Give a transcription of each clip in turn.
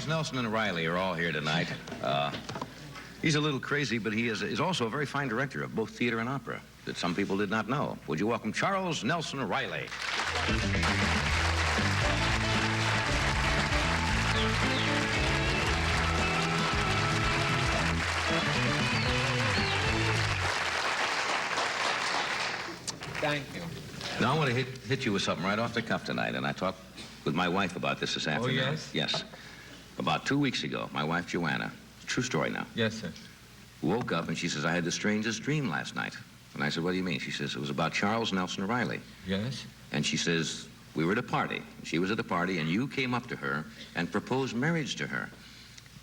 Charles Nelson and Riley are all here tonight. He's a little crazy, but he is also a very fine director of both theater and opera that some people did not know. Would you welcome Charles Nelson Riley? Thank you. Now, I want to hit you with something right off the cuff tonight, and I talked with my wife about this afternoon. Oh, yes? Yes. About 2 weeks ago, my wife, Joanna, true story now. Yes, sir. Woke up and she says, I had the strangest dream last night. And I said, what do you mean? She says, it was about Charles Nelson Riley. Yes? And she says, we were at a party. She was at a party, and you came up to her and proposed marriage to her.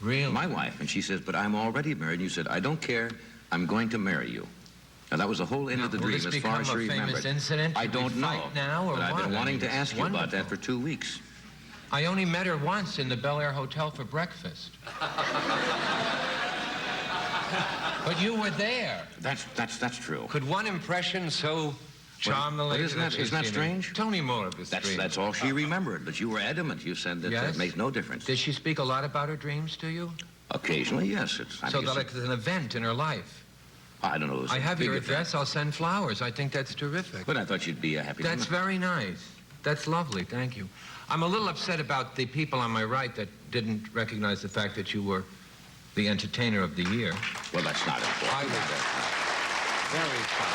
Really? My wife. And she says, but I'm already married. And you said, I don't care. I'm going to marry you. Now, that was the whole end of the dream, as far as she remembered. Incident? I don't know. Now, or but I've been wanting to ask you wonderful. about that for 2 weeks. I only met her once in the Bel Air Hotel for breakfast. But you were there. That's true. Could one impression so charm the lady? Isn't that strange? Tell me more of this dream. That's all she remembered, but you were adamant. You said that yes? It makes no difference. Did she speak a lot about her dreams to you? Occasionally, yes. So that like an event in her life? I don't know. I have your address. I'll send flowers. I think that's terrific. But I thought you'd be happy. That's very nice. That's lovely. Thank you. I'm a little upset about the people on my right that didn't recognize the fact that you were the entertainer of the year. Well, that's not important. I was very fun.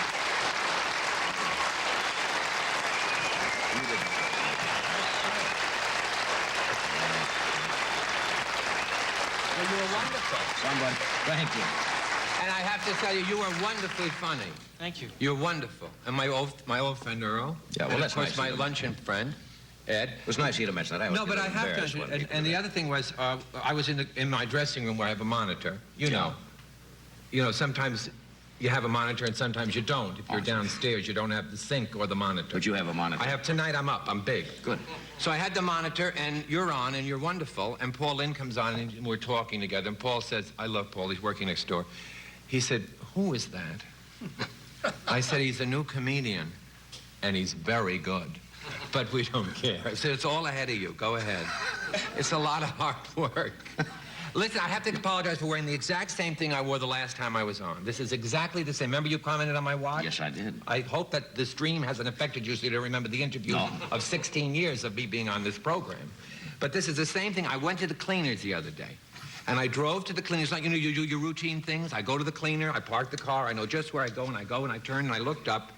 Well, you were wonderful. Somebody, thank you. And I have to tell you, you were wonderfully funny. Thank you. You're wonderful. And my old friend Earl. Yeah, well, and that's of course nice my luncheon friend, Ed. It was nice of you to mention that. No, but I have to. And the other thing was, I was in my dressing room where I have a monitor. You know, sometimes you have a monitor and sometimes you don't. If you're downstairs, you don't have the sink or the monitor. But you have a monitor. I have tonight. I'm up. I'm big. Good. So I had the monitor, and you're on, and you're wonderful. And Paul Lynn comes on, and we're talking together. And Paul says, I love Paul. He's working next door. He said, who is that? I said, he's a new comedian, and he's very good. But we don't care. I said, it's all ahead of you. Go ahead. It's a lot of hard work. Listen, I have to apologize for wearing the exact same thing I wore the last time I was on. This is exactly the same. Remember you commented on my watch? Yes, I did. I hope that this dream hasn't affected you so you don't remember the interview of 16 years of me being on this program. But this is the same thing. I went to the cleaners the other day. And I drove to the cleaners, like, you know, you do your routine things. I go to the cleaner, I park the car, I know just where I go, and I turn, and I looked up,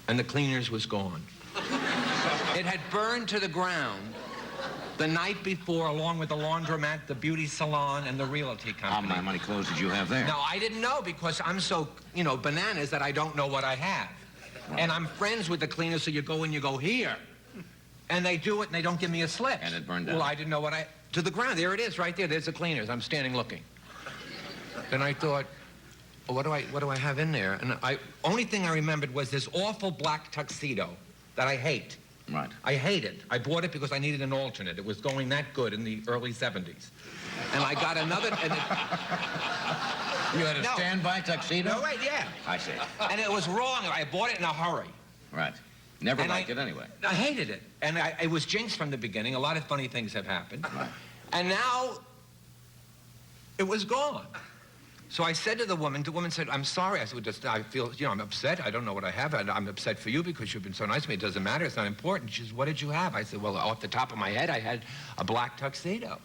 and the cleaners was gone. It had burned to the ground the night before, along with the laundromat, the beauty salon, and the realty company. How many clothes did you have there? Now, I didn't know because I'm so, you know, bananas that I don't know what I have. Right. And I'm friends with the cleaners, so you go in, you go here. And they do it, and they don't give me a slip. And it burned down. Well, I didn't know what to the ground. There it is, right there. There's the cleaners. I'm standing looking. Then I thought, well, what do I have in there? And only thing I remembered was this awful black tuxedo that I hate. Right. I hate it. I bought it because I needed an alternate. It was going that good in the early 70s. And I got another... You had a standby tuxedo? No, wait, yeah. I see. And it was wrong. I bought it in a hurry. Right. Never liked it anyway. I hated it. And it was jinxed from the beginning. A lot of funny things have happened. Right. And now it was gone. So I said to the woman said, I'm sorry. I said, I feel, you know, I'm upset. I don't know what I have. And I'm upset for you because you've been so nice to me. It doesn't matter. It's not important. She says, what did you have? I said, well, off the top of my head, I had a black tuxedo.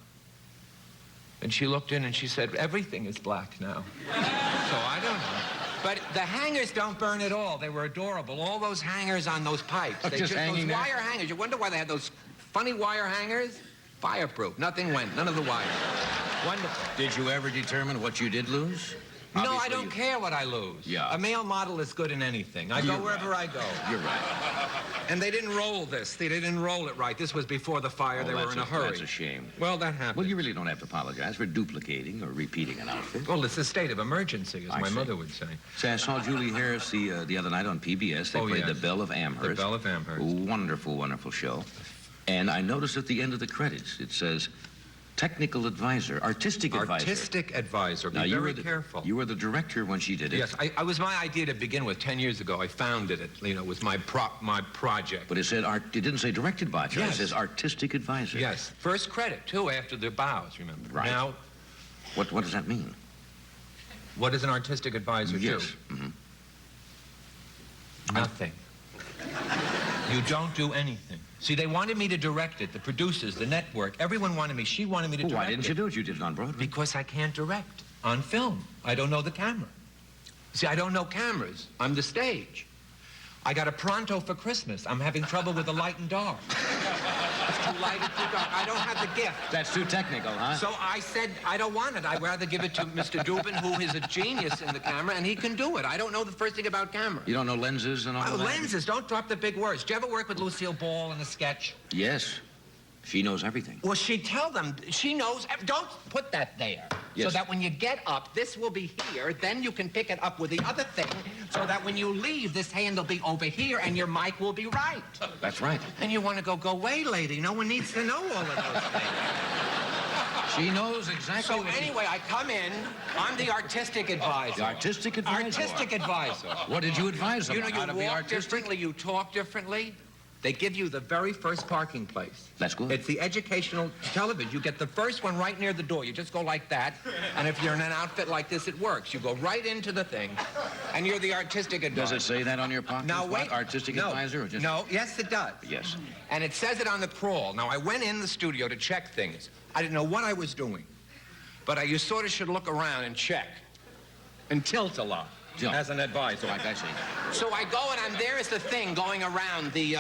And she looked in and she said, everything is black now. So I don't know. But the hangers don't burn at all. They were adorable. All those hangers on those pipes. They just hanging those wire hangers. You wonder why they had those funny wire hangers? Fireproof. Nothing went. None of the wires. Wonderful. Did you ever determine what you did lose? No, I don't care what I lose. Yeah. A male model is good in anything. I go wherever I go. You're right. And they didn't roll this. They didn't roll it right. This was before the fire. They were in a hurry. That's a shame. Well, that happened. Well, you really don't have to apologize for duplicating or repeating an outfit. Well, it's a state of emergency, as my mother would say. Say, I saw Julie Harris the other night on PBS. They played The Belle of Amherst. The Belle of Amherst. Wonderful, wonderful show. And I noticed at the end of the credits, it says, Technical advisor, artistic advisor. Artistic advisor. Be Now, very careful. You were the director when she did it. Yes, I was my idea to begin with 10 years ago. I founded it. You know, it was my project. But it said it didn't say directed by her. Yes. It says artistic advisor. Yes. First credit, too, after the bows, remember. Right. Now, What does that mean? what does an artistic advisor do? Yes. Mm-hmm. Nothing. You don't do anything. See, they wanted me to direct it, the producers, the network, everyone wanted me. She wanted me to direct it. Why didn't you do it? You did it on Broadway. Because I can't direct on film. I don't know the camera. See, I don't know cameras. I'm the stage. I got a pronto for Christmas. I'm having trouble with the light and dark. It's too light, it's too dark. I don't have the gift. That's too technical, huh? So I said, I don't want it. I'd rather give it to Mr. Dubin, who is a genius in the camera, and he can do it. I don't know the first thing about camera. You don't know lenses and all that? Lenses, don't drop the big words. Did you ever work with Lucille Ball in a sketch? Yes. She knows everything. Well, she'd tell them, she knows, don't put that there. Yes. So that when you get up, this will be here, then you can pick it up with the other thing, so that when you leave, this hand will be over here, and your mic will be right. That's right. And you want to go away, lady. No one needs to know all of those things. She knows exactly So what anyway, I come in, I'm the artistic advisor. The artistic advisor? Artistic advisor. What did you advise them? You know, How to you be walk artistic? differently, you talk differently. They give you the very first parking place. That's good. It's the educational television. You get the first one right near the door. You just go like that, and if you're in an outfit like this, it works. You go right into the thing, and you're the artistic advisor. Does it say that on your pocket? Now, What, wait. artistic No. advisor? Or just... No, yes, it does. Yes. And it says it on the crawl. Now, I went in the studio to check things. I didn't know what I was doing, but you sort of should look around and check and tilt a lot as an advisor. Like I see. So I go, and there is the thing going around the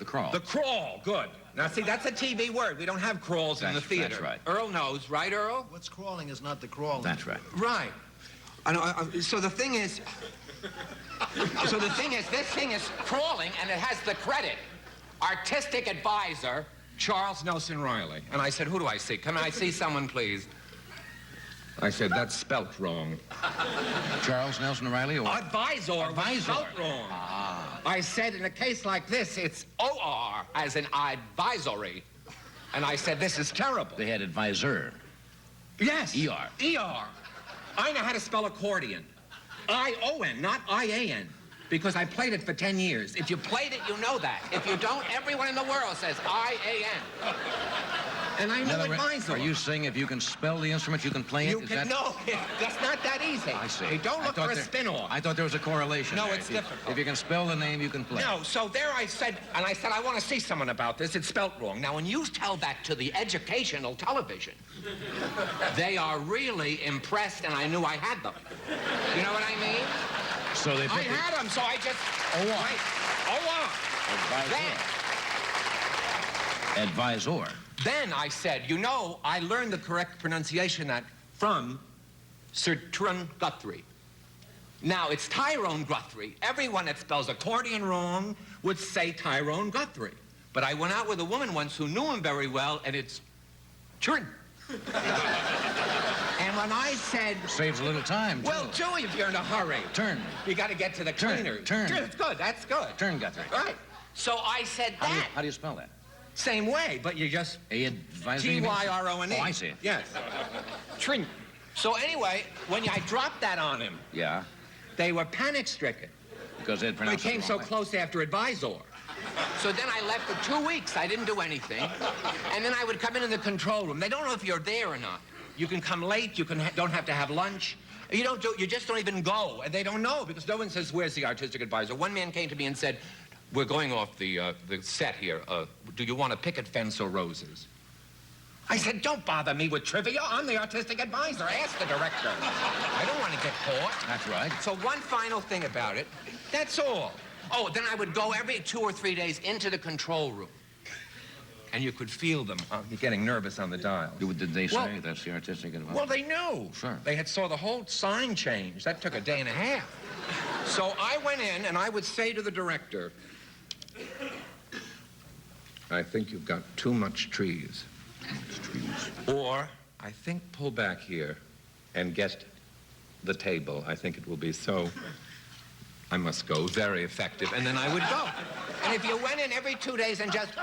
crawl. The crawl, good. Now, see, that's a TV word. We don't have crawls in the theater. That's right. Earl knows, right, Earl? What's crawling is not the crawling. That's right. Right. I know, so the thing is, this thing is crawling, and it has the credit. Artistic advisor, Charles Nelson Riley. And I said, who do I see? Come on, I see someone, please. I said, that's spelt wrong. Charles Nelson Riley? Or... Advisor was spelt wrong. Ah. I said, in a case like this, it's O-R, as in advisory. And I said, this is terrible. They had advisor. Yes. E-R. E-R. I know how to spell accordion. I-O-N, not I-A-N. Because I played it for 10 years. If you played it, you know that. If you don't, everyone in the world says I-A-N. And I know advisor. Are you saying if you can spell the instrument, you can play it? You can, no, that's not that easy. I see. Hey, don't look for a spin-off. I thought there was a correlation. No, there. it's difficult. If you can spell the name, you can play. No, so there I said, I want to see someone about this. It's spelt wrong. Now, when you tell that to the educational television, they are really impressed, and I knew I had them. You know what I mean? So they I had them, so I just... O-R. Wait. O-R. Advisor. Then I said, you know, I learned the correct pronunciation from Sir Tyrone Guthrie. Now, it's Tyrone Guthrie. Everyone that spells accordion wrong would say Tyrone Guthrie. But I went out with a woman once who knew him very well, and it's Tyrone. And when I said... Saves a little time, too. Well, too, if you're in a hurry. Turn. You got to get to the cleaners. Turn. That's good, that's good. Turn, Guthrie. Right. So I said that. How do you spell that? Same way, but you just... Advisor. T-Y-R-O-N-E. Oh, I see. Yes. Trin. So anyway, when I dropped that on him, Yeah. they were panic-stricken. Because they'd They pronounce came it so wrong. close after advisor. So then I left for 2 weeks. I didn't do anything. And then I would come into the control room. They don't know if you're there or not. You can come late. You don't have to have lunch. You just don't even go. And they don't know because no one says, where's the artistic advisor? One man came to me and said, we're going off the set here. Do you want a picket fence or roses? I said, don't bother me with trivia. I'm the artistic advisor. Ask the director. I don't want to get caught. That's right. So one final thing about it. That's all. Oh, then I would go every 2 or 3 days into the control room. And you could feel them. You're getting nervous on the dial. Did they say that's the artistic advisor? Well, they knew. Sure. They had saw the whole sign change. That took a day and a half. So I went in and I would say to the director, I think you've got too much trees. Or, I think pull back here and get the table. I think it will be so, I must go, very effective. And then I would go. And if you went in every 2 days and just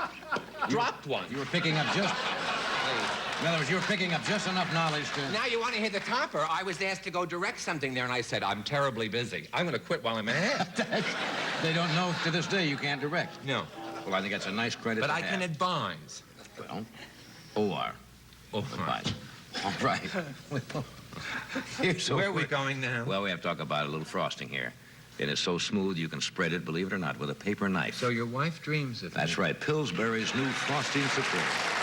dropped one. You were picking up just... In other words, you're picking up just enough knowledge to... Now you want to hear the topper. I was asked to go direct something there, and I said, I'm terribly busy. I'm going to quit while I'm ahead. They don't know to this day you can't direct. No. Well, I think that's a nice credit But to I have. can advise. Well, O.R. Advise. All right. Here's Where are we going now? Well, we have to talk about a little frosting here. It is so smooth you can spread it, believe it or not, with a paper knife. So your wife dreams of That's me. right. Pillsbury's new Frosting Supreme.